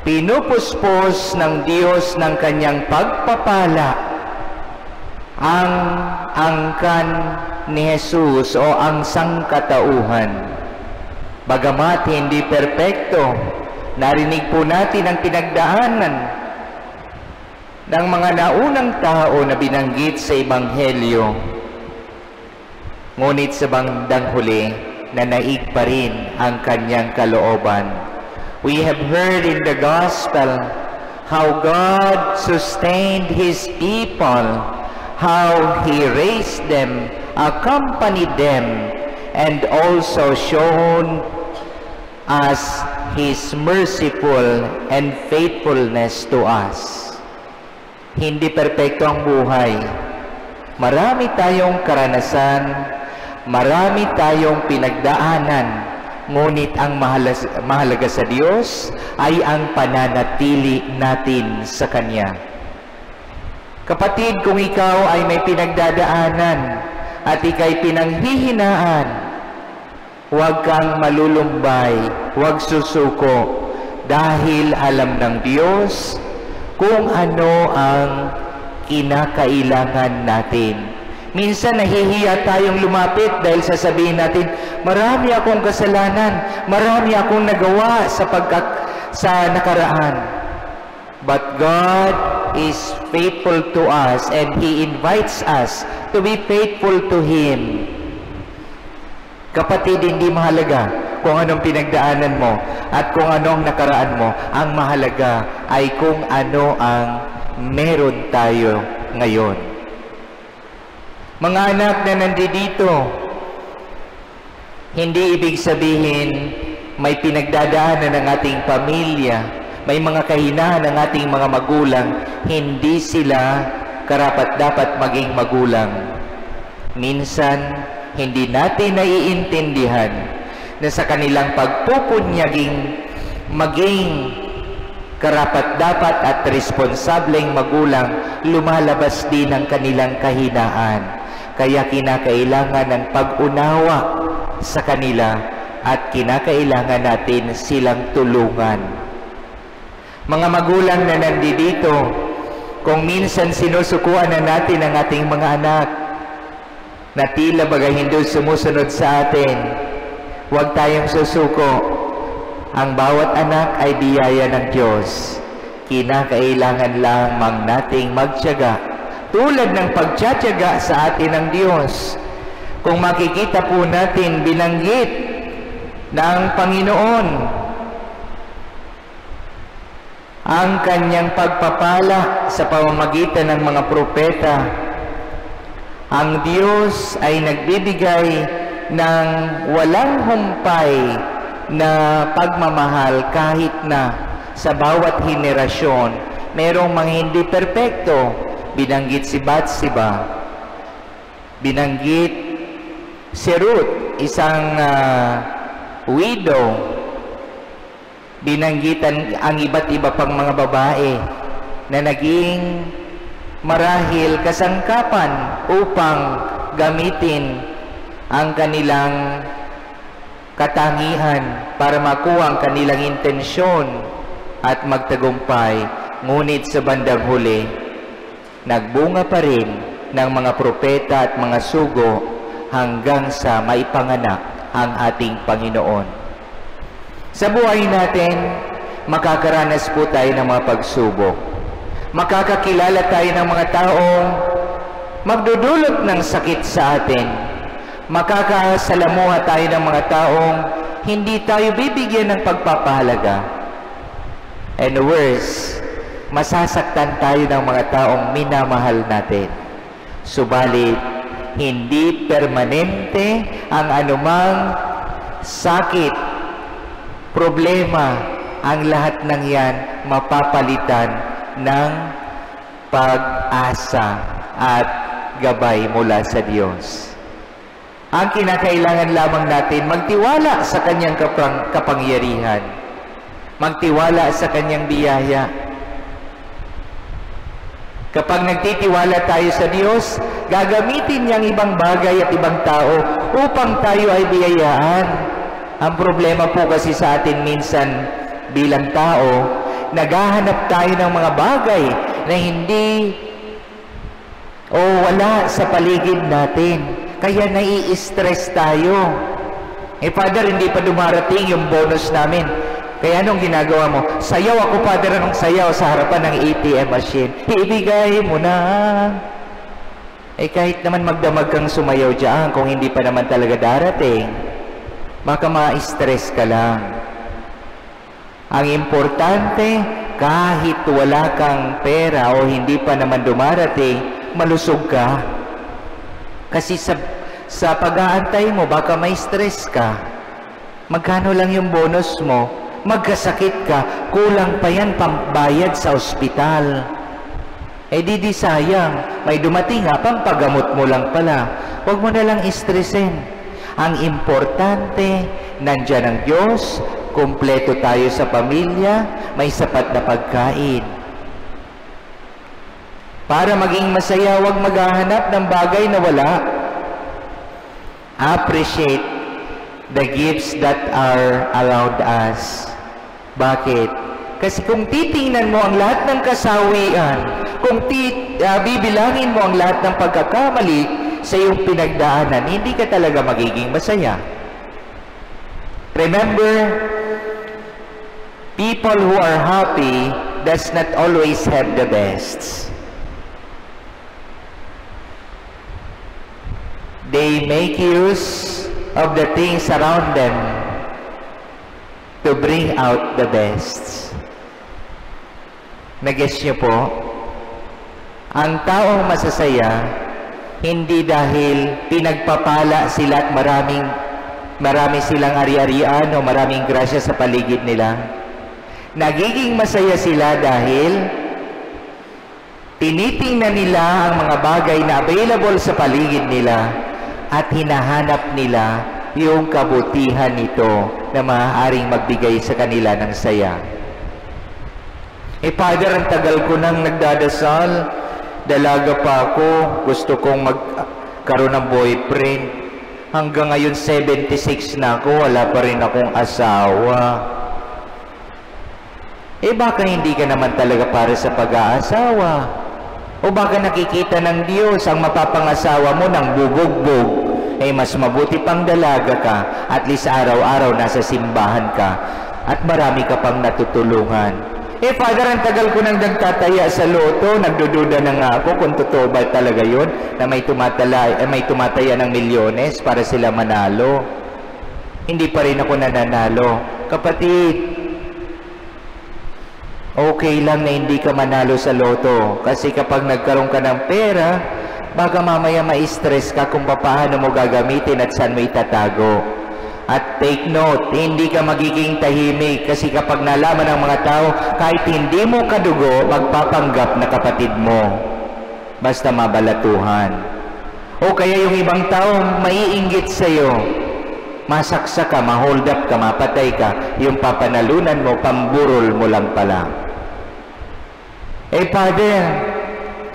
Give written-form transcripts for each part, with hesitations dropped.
Pinupuspos ng Diyos ng kanyang pagpapala ang angkan ni Jesus o ang sangkatauhan. Bagamat hindi perpekto, narinig po natin ang pinagdaanan ng mga naunang tao na binanggit sa Ebanghelyo. Ngunit sa bandang huli, nanaig pa rin ang kanyang kalooban. We have heard in the gospel how God sustained His people, how He raised them, accompanied them, and also shown us His merciful and faithfulness to us. Hindi perpekto ang buhay. Marami tayong karanasan, marami tayong pinagdaanan. Ngunit ang mahalaga sa Diyos ay ang pananatili natin sa Kanya. Kapatid, kung ikaw ay may pinagdadaanan at ika'y pinanghihinaan, huwag kang malulumbay, huwag susuko, dahil alam ng Diyos kung ano ang kinakailangan natin. Minsan nahihiya tayong lumapit dahil sasabihin natin, marami akong kasalanan, marami akong nagawa sa nakaraan. But God is faithful to us and He invites us to be faithful to Him. Kapatid, hindi mahalaga kung anong pinagdaanan mo at kung anong nakaraan mo. Ang mahalaga ay kung ano ang meron tayo ngayon. Mga anak na nandito, hindi ibig sabihin may pinagdadaanan ng ating pamilya, may mga kahinaan ng ating mga magulang, hindi sila karapat-dapat maging magulang. Minsan, hindi natin naiintindihan na sa kanilang pagpupunyaging maging karapat-dapat at responsableng magulang, lumalabas din ang kanilang kahinaan. Kaya kinakailangan ng pag-unawa sa kanila at kinakailangan natin silang tulungan. Mga magulang na nandito, kung minsan sinusukuan na natin ang ating mga anak na tila bagay hindi sumusunod sa atin, huwag tayong susuko. Ang bawat anak ay biyaya ng Diyos. Kinakailangan lamang nating magtiyaga tulad ng pagtiyatiyaga sa atin ng Diyos. Kung makikita po natin, binanggit ng Panginoon ang kanyang pagpapala sa pamamagitan ng mga propeta. Ang Diyos ay nagbibigay ng walang humpay na pagmamahal kahit na sa bawat henerasyon merong mga hindi perpekto. Binanggit si Bathsheba, binanggit si Ruth, isang widow, binanggitan ang iba't iba pang mga babae na naging marahil kasangkapan upang gamitin ang kanilang katangian para makuha ang kanilang intensyon at magtagumpay. Ngunit sa bandang huli, nagbunga pa rin ng mga propeta at mga sugo hanggang sa maipanganak ang ating Panginoon. Sa buhay natin, makakaranas po tayo ng mga pagsubok. Makakakilala tayo ng mga taong magdudulot ng sakit sa atin. Makakasalamuha tayo ng mga taong hindi tayo bibigyan ng pagpapahalaga. And worse, masasaktan tayo ng mga taong minamahal natin. Subalit, hindi permanente ang anumang sakit, problema. Ang lahat ng yan mapapalitan ng pag-asa at gabay mula sa Diyos. Ang kinakailangan lamang natin, magtiwala sa Kanyang kapangyarihan. Magtiwala sa Kanyang biyaya. Kapag nagtitiwala tayo sa Diyos, gagamitin niyang ibang bagay at ibang tao upang tayo ay biyayaan. Ang problema po kasi sa atin minsan, bilang tao, naghahanap tayo ng mga bagay na hindi o wala sa paligid natin. Kaya nai-stress tayo. Father, hindi pa dumarating yung bonus namin. Kaya anong ginagawa mo? Sayaw ako, Father, anong sayaw sa harapan ng ATM machine? Ibigay mo na. Kahit naman magdamag kang sumayaw dyan, kung hindi pa naman talaga darating, baka ma-stress ka lang. Ang importante, kahit wala kang pera o hindi pa naman dumarating, malusog ka. Kasi sa pag-aantay mo, baka may stress ka. Magkano lang yung bonus mo? Magkasakit ka, kulang pa yan pambayad sa ospital. Di sayang, may dumating nga, pampagamot mo lang pala. Huwag mo na lang stressin. Ang importante, nandyan ang Diyos, kumpleto tayo sa pamilya, may sapat na pagkain. Para maging masaya, huwag maghahanap ng bagay na wala. Appreciate the gifts that are around us. Bakit? Kasi kung titingnan mo ang lahat ng kasawian, kung bibilangin mo ang lahat ng pagkakamali sa iyong pinagdaanan, hindi ka talaga magiging masaya. Remember, people who are happy does not always have the best. They make use of the things around them to bring out the best. Nag-gets niyo po? Ang taong masasaya, hindi dahil pinagpapala sila at marami silang ari-arian o maraming grasya sa paligid nila. Nagiging masaya sila dahil tinitingnan nila ang mga bagay na available sa paligid nila at hinahanap nila yung kabutihan nito na maaaring magbigay sa kanila ng saya. Father, ang tagal ko nang nagdadasal, dalaga pa ako, gusto kong magkaroon ng boyfriend. Hanggang ngayon 76 na ako, wala pa rin akong asawa. Baka hindi ka naman talaga para sa pag-aasawa. O baka nakikita ng Diyos ang mapapangasawa mo ng bubugbog. Mas mabuti pang dalaga ka, at least araw-araw nasa simbahan ka, at marami ka pang natutulungan. Father, ang tagal ko nang nagtataya sa loto, nagdududa na nga ako kung totoo ba talaga yun, na may tumataya ng milyones para sila manalo. Hindi pa rin ako nananalo. Kapatid, okay lang na hindi ka manalo sa loto, kasi kapag nagkaroon ka ng pera, baka mamaya ma-stress ka kung paano mo gagamitin at saan mo itatago. At take note, hindi ka magiging tahimik, kasi kapag nalaman ng mga tao, kahit hindi mo kadugo, magpapanggap na kapatid mo. Basta mabalatuhan. O kaya yung ibang tao, maiinggit sa'yo. Masaksak ka, ma-hold up ka, mapatay ka. Yung papanalunan mo, pamburol mo lang pala. Father,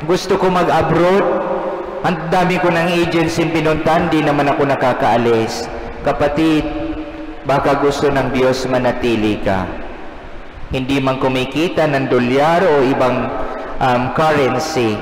gusto ko mag-abroad. Ang dami ko ng agency pinuntan, di naman ako nakakaalis. Kapatid, baka gusto ng Diyos manatili ka. Hindi man kumikita ng dolyar o ibang currency,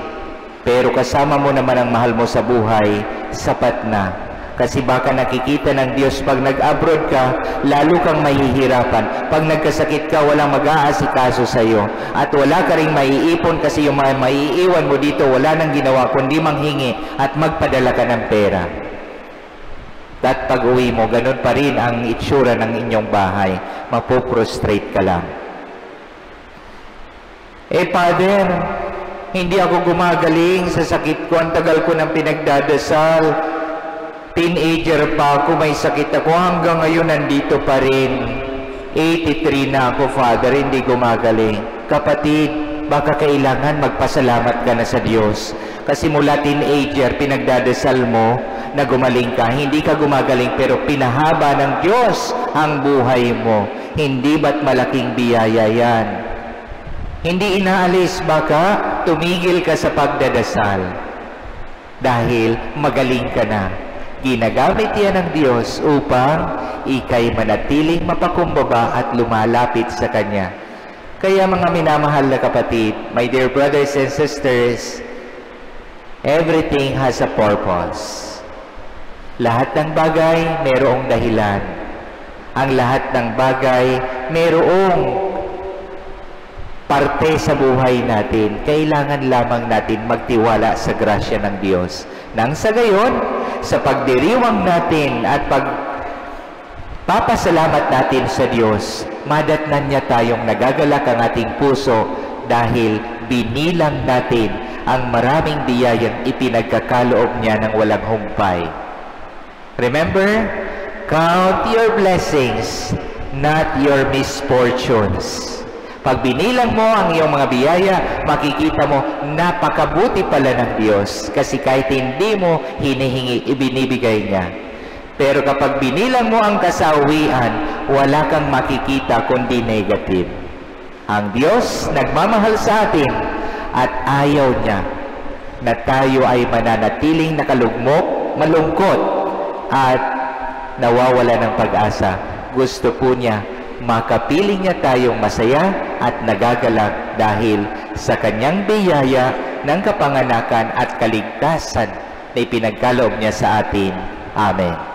pero kasama mo naman ang mahal mo sa buhay, sapat na. Kasi baka nakikita ng Diyos pag nag-abroad ka, lalo kang mahihirapan. Pag nagkasakit ka, walang mag-aasikaso sa iyo. At wala ka rin maiipon kasi yung maiiwan mo dito, wala nang ginawa kundi manghingi at magpadala ka ng pera. At pag uwi mo, ganun pa rin ang itsura ng inyong bahay. Mapoprostrate ka lang. Father, hindi ako gumagaling sa sakit ko. Ang tagal ko nang pinagdadasal. Teenager pa ako, may sakit ako. Hanggang ngayon, nandito pa rin. 83 na ako, Father, hindi gumagaling. Kapatid, baka kailangan magpasalamat ka na sa Diyos. Kasi mula teenager, pinagdadasal mo na gumaling ka. Hindi ka gumagaling, pero pinahaba ng Diyos ang buhay mo. Hindi ba't malaking biyaya yan? Hindi inaalis, baka tumigil ka sa pagdadasal. Dahil magaling ka na. Ginagamit yan ng Diyos upang ikay manatiling mapakumbaba at lumalapit sa Kanya. Kaya mga minamahal na kapatid, my dear brothers and sisters, everything has a purpose. Lahat ng bagay mayroong dahilan. Ang lahat ng bagay mayroong parte sa buhay natin. Kailangan lamang natin magtiwala sa grasya ng Diyos. Nang sa gayon, sa pagdiriwang natin at pagpapasalamat natin sa Diyos, madatnan niya tayong nagagalak ang ating puso dahil binilang natin ang maraming biyayang ipinagkakaloob niya ng walang humpay. Remember, count your blessings, not your misfortunes. Pag binilang mo ang iyong mga biyaya, makikita mo, napakabuti pala ng Diyos. Kasi kahit hindi mo hinihingi, ibinibigay niya. Pero kapag binilang mo ang kasawian, wala kang makikita kundi negative. Ang Diyos nagmamahal sa atin at ayaw niya na tayo ay mananatiling nakalugmok, malungkot, at nawawala ng pag-asa. Gusto po niya makapiling niya tayong masaya at nagagalak dahil sa kanyang biyaya ng kapanganakan at kaligtasan na ipinagkaloob niya sa atin. Amen.